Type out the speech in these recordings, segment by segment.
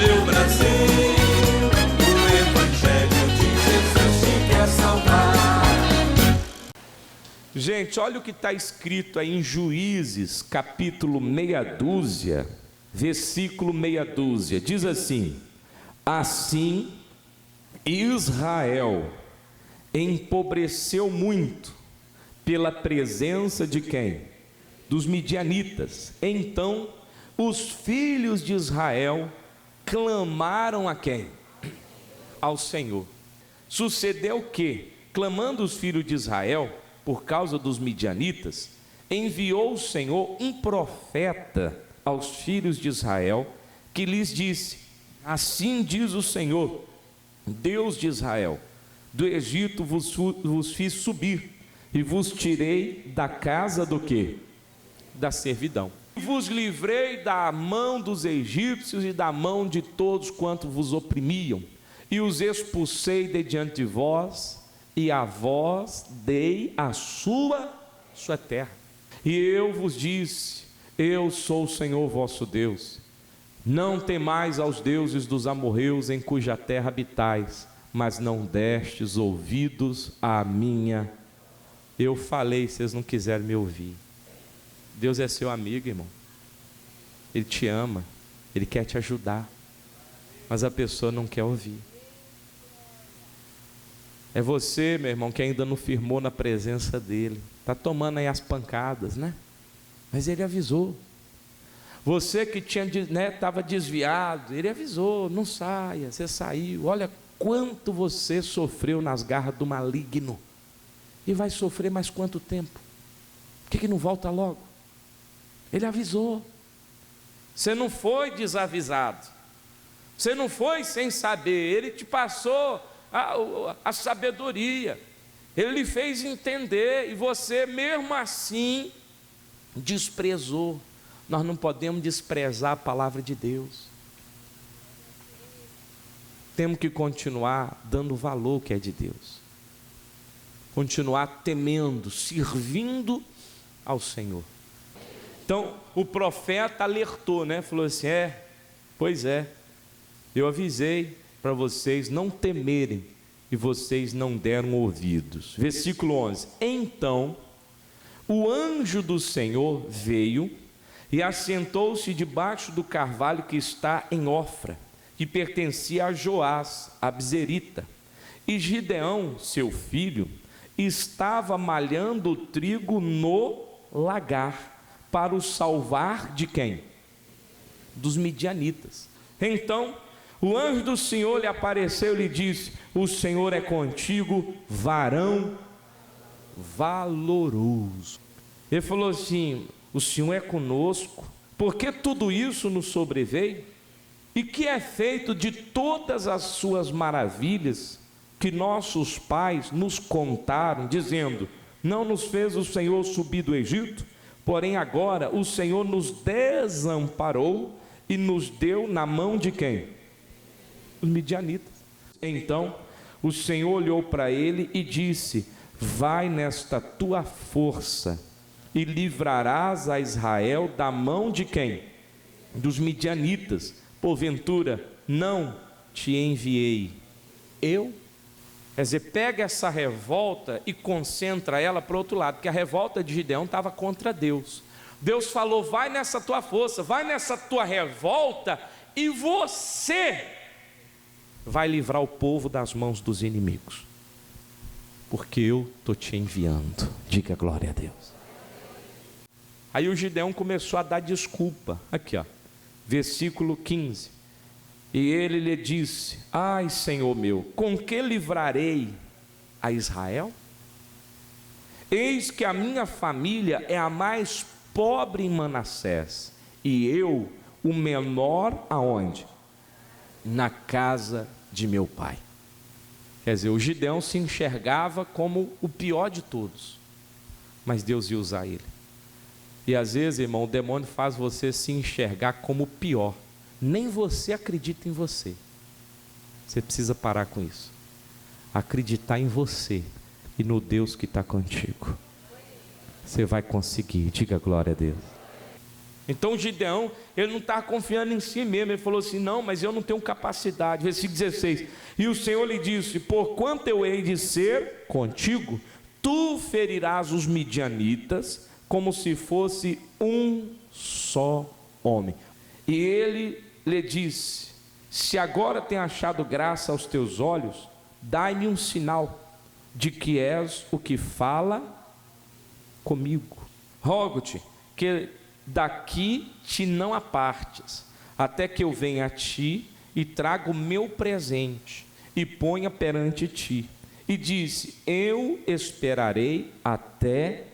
meu Brasil, o Evangelho de Jesus te quer salvar. Gente, olha o que está escrito aí em Juízes, capítulo meia dúzia, versículo meia dúzia. Diz assim: assim Israel empobreceu muito pela presença de quem? Dos midianitas. Então os filhos de Israel clamaram a quem? Ao Senhor. Sucedeu que, clamando os filhos de Israel por causa dos midianitas, enviou o Senhor um profeta aos filhos de Israel, que lhes disse: assim diz o Senhor, Deus de Israel, do Egito vos fiz subir, e vos tirei da casa do quê? Da servidão. Vos livrei da mão dos egípcios e da mão de todos quanto vos oprimiam, e os expulsei de diante de vós, e a vós dei a sua terra. E eu vos disse: eu sou o Senhor vosso Deus. Não temais aos deuses dos amorreus em cuja terra habitais, mas não destes ouvidos à minha. Eu falei, vocês não quiseram me ouvir. Deus é seu amigo, irmão. Ele te ama, Ele quer te ajudar, mas a pessoa não quer ouvir. É você, meu irmão, que ainda não firmou na presença dEle. Está tomando aí as pancadas, né? Mas Ele avisou. Você que estava desviado, Ele avisou: não saia. Você saiu. Olha quanto você sofreu nas garras do maligno. E vai sofrer mais quanto tempo? Por que não volta logo? Ele avisou. Você não foi desavisado. Você não foi sem saber. Ele te passou a sabedoria. Ele lhe fez entender. E você mesmo assim desprezou. Nós não podemos desprezar a palavra de Deus. Temos que continuar dando valor que é de Deus. Continuar temendo, servindo ao Senhor. Então o profeta alertou, né? Falou assim: pois é, eu avisei para vocês não temerem, e vocês não deram ouvidos. Versículo 11: então o anjo do Senhor veio e assentou-se debaixo do carvalho que está em Ofra, que pertencia a Joás, a Abzerita. E Gideão, seu filho, estava malhando o trigo no lagar, para o salvar de quem? Dos midianitas. Então o anjo do Senhor lhe apareceu e lhe disse: o Senhor é contigo, varão valoroso. Ele falou assim: o Senhor é conosco, porque tudo isso nos sobreveio, e que é feito de todas as suas maravilhas que nossos pais nos contaram, dizendo: não nos fez o Senhor subir do Egito? Porém agora o Senhor nos desamparou e nos deu na mão de quem? Os midianitas. Então o Senhor olhou para ele e disse: vai nesta tua força e livrarás a Israel da mão de quem? Dos midianitas. Porventura não te enviei eu? Quer dizer, pega essa revolta e concentra ela para o outro lado, porque a revolta de Gideão estava contra Deus. Deus falou: vai nessa tua força, vai nessa tua revolta, e você vai livrar o povo das mãos dos inimigos, porque eu estou te enviando. Diga glória a Deus. Aí o Gideão começou a dar desculpa. Aqui, versículo 15. E ele lhe disse: ai, Senhor meu, com que livrarei a Israel? Eis que a minha família é a mais pobre em Manassés, e eu o menor aonde? Na casa de meu pai. Quer dizer, o Gideão se enxergava como o pior de todos, mas Deus ia usar ele. E às vezes, irmão, o demônio faz você se enxergar como o pior. Nem você acredita em você. Você precisa parar com isso. Acreditar em você e no Deus que está contigo. Você vai conseguir. Diga glória a Deus. Então Gideão, ele não estava confiando em si mesmo, ele falou assim: não, mas eu não tenho capacidade. Versículo 16: e o Senhor lhe disse: porquanto eu hei de ser contigo, tu ferirás os midianitas como se fosse um só homem. E ele lhe disse: se agora tem achado graça aos teus olhos, dai-me um sinal de que és o que fala comigo. Rogo-te que daqui te não apartes, até que eu venha a ti e traga o meu presente e ponha perante ti. E disse: eu esperarei até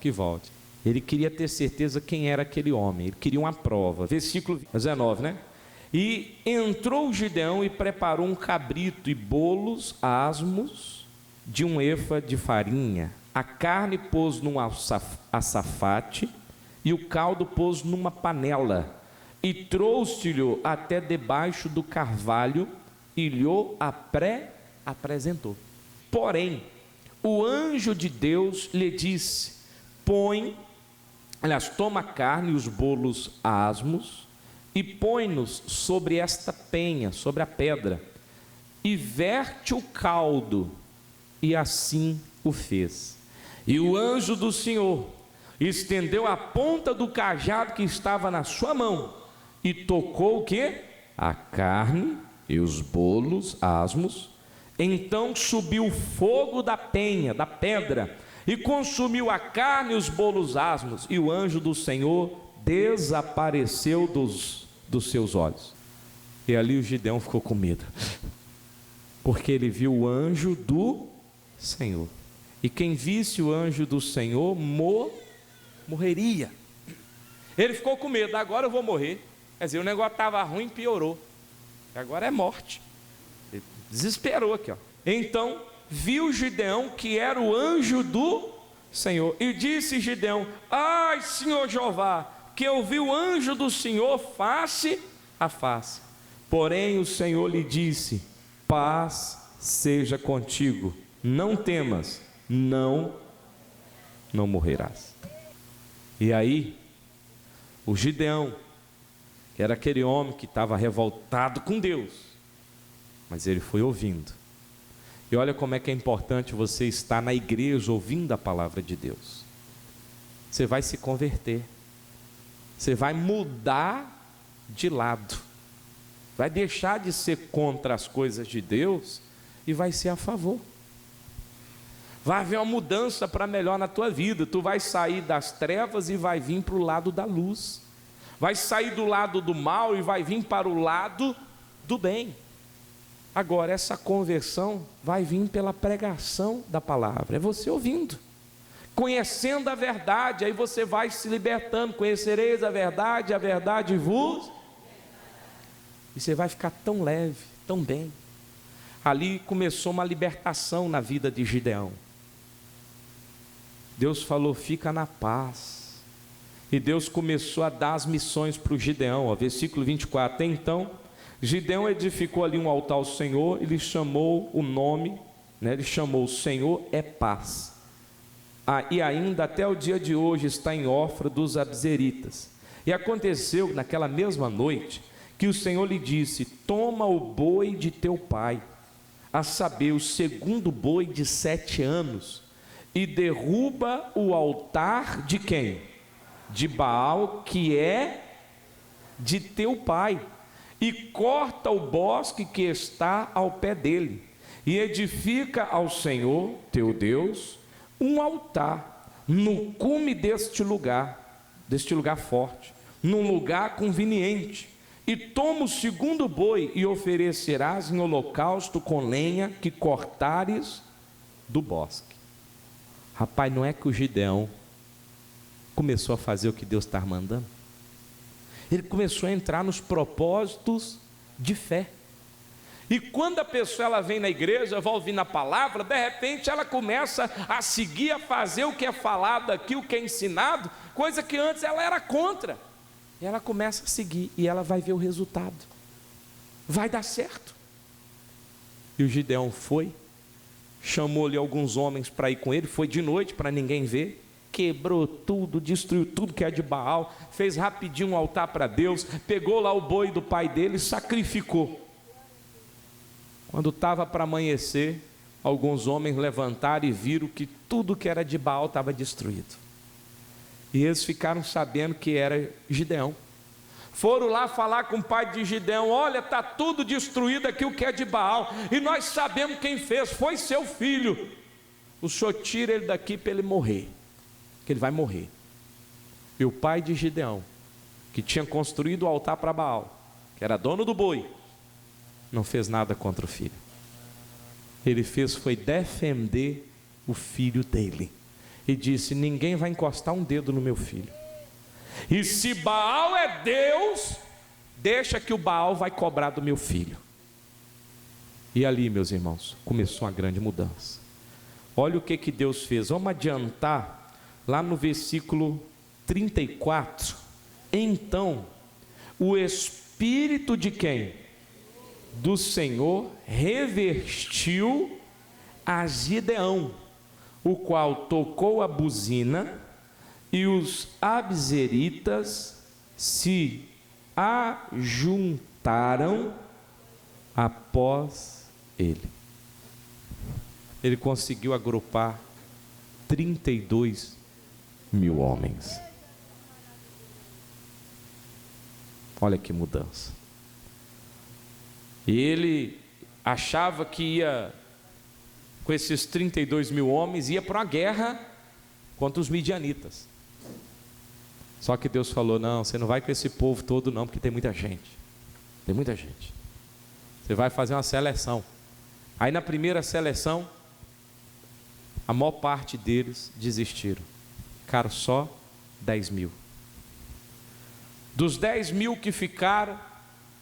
que volte. Ele queria ter certeza quem era aquele homem, ele queria uma prova. Versículo 19, né? E entrou Gideão e preparou um cabrito e bolos asmos de um efa de farinha. A carne pôs num açafate e o caldo pôs numa panela. E trouxe-lhe até debaixo do carvalho e lhe apresentou. Porém, o anjo de Deus lhe disse: toma a carne e os bolos asmos e põe-nos sobre esta penha, sobre a pedra, e verte o caldo. E assim o fez. E o anjo do Senhor estendeu a ponta do cajado que estava na sua mão e tocou o quê? A carne e os bolos asmos. Então subiu o fogo da penha, da pedra, e consumiu a carne e os bolos asmos, e o anjo do Senhor desapareceu dos seus olhos. E ali o Gideão ficou com medo, porque ele viu o anjo do Senhor. E quem visse o anjo do Senhor morreria. Ele ficou com medo: agora eu vou morrer. Quer dizer, o negócio estava ruim, piorou. Agora é morte. Ele desesperou aqui, ó. Então viu Gideão que era o anjo do Senhor, e disse Gideão: ai, Senhor Jeová, que eu vi o anjo do Senhor face a face. Porém o Senhor lhe disse: paz seja contigo, não temas, não morrerás. E aí o Gideão, que era aquele homem que estava revoltado com Deus, mas ele foi ouvindo. E olha como é que é importante você estar na igreja ouvindo a palavra de Deus. Você vai se converter, você vai mudar de lado, vai deixar de ser contra as coisas de Deus e vai ser a favor. Vai haver uma mudança para melhor na tua vida. Tu vai sair das trevas e vai vir para o lado da luz. Vai sair do lado do mal e vai vir para o lado do bem. Agora, essa conversão vai vir pela pregação da palavra. É você ouvindo, conhecendo a verdade. Aí você vai se libertando. Conhecereis a verdade vos... E você vai ficar tão leve, tão bem. Ali começou uma libertação na vida de Gideão. Deus falou: fica na paz. E Deus começou a dar as missões para o Gideão, ó, versículo 24. Então Gideão edificou ali um altar ao Senhor. Ele chamou o nome, né? Ele chamou: o Senhor é paz. E ainda até o dia de hoje está em Ofra dos Abzeritas. E aconteceu naquela mesma noite que o Senhor lhe disse: toma o boi de teu pai, a saber, o segundo boi de 7 anos, e derruba o altar de quem? De Baal, que é de teu pai, e corta o bosque que está ao pé dele, e edifica ao Senhor teu Deus um altar no cume deste lugar forte, num lugar conveniente. E toma o segundo boi e oferecerás em holocausto com lenha que cortares do bosque. Rapaz, não é que o Gideão começou a fazer o que Deus está mandando? Ele começou a entrar nos propósitos de fé. E quando a pessoa ela vem na igreja, vai ouvindo a palavra, de repente ela começa a seguir, a fazer o que é falado aqui, o que é ensinado, coisa que antes ela era contra. E ela começa a seguir e ela vai ver o resultado. Vai dar certo. E o Gideão foi, chamou-lhe alguns homens para ir com ele, foi de noite para ninguém ver, quebrou tudo, destruiu tudo que é de Baal, fez rapidinho um altar para Deus, pegou lá o boi do pai dele e sacrificou. Quando estava para amanhecer, alguns homens levantaram e viram que tudo que era de Baal estava destruído. E eles ficaram sabendo que era Gideão. Foram lá falar com o pai de Gideão: olha, está tudo destruído aqui o que é de Baal, e nós sabemos quem fez, foi seu filho. O senhor tira ele daqui para ele morrer, que ele vai morrer. E o pai de Gideão, que tinha construído o altar para Baal, que era dono do boi, não fez nada contra o filho. Ele fez foi defender o filho dele, e disse: ninguém vai encostar um dedo no meu filho. E se Baal é Deus, deixa que o Baal vai cobrar do meu filho. E ali, meus irmãos, começou uma grande mudança. Olha o que Deus fez. Vamos adiantar lá no versículo 34. Então, o Espírito de quem? Do Senhor revestiu a Gideão, o qual tocou a buzina, e os abzeritas se ajuntaram após ele. Ele conseguiu agrupar 32 mil homens. Olha que mudança. E ele achava que ia, com esses 32 mil homens, ia para uma guerra contra os midianitas. Só que Deus falou: não, você não vai com esse povo todo não, porque tem muita gente. Tem muita gente. Você vai fazer uma seleção. Aí na primeira seleção, a maior parte deles desistiram. Ficaram só 10 mil. Dos 10 mil que ficaram,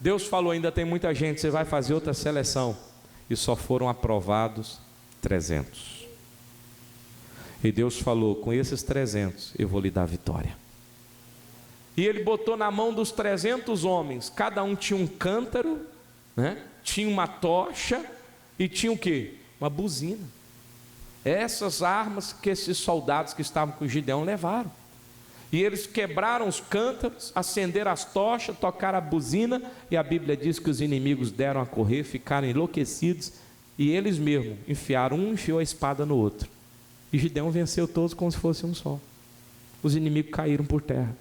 Deus falou: ainda tem muita gente, você vai fazer outra seleção. E só foram aprovados 300. E Deus falou: com esses 300 eu vou lhe dar vitória. E ele botou na mão dos 300 homens, cada um tinha um cântaro, né? Tinha uma tocha e tinha o quê? Uma buzina. Essas armas que esses soldados que estavam com Gideão levaram. E eles quebraram os cântaros, acenderam as tochas, tocaram a buzina, e a Bíblia diz que os inimigos deram a correr, ficaram enlouquecidos, e eles mesmos enfiaram, um enfiou a espada no outro. E Gideão venceu todos como se fosse um só. Os inimigos caíram por terra.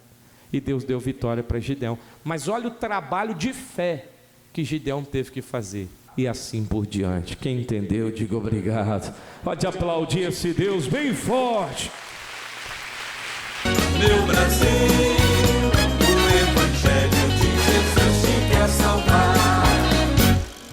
E Deus deu vitória para Gideão. Mas olha o trabalho de fé que Gideão teve que fazer. E assim por diante. Quem entendeu, diga obrigado. Pode aplaudir esse Deus bem forte. Meu Brasil.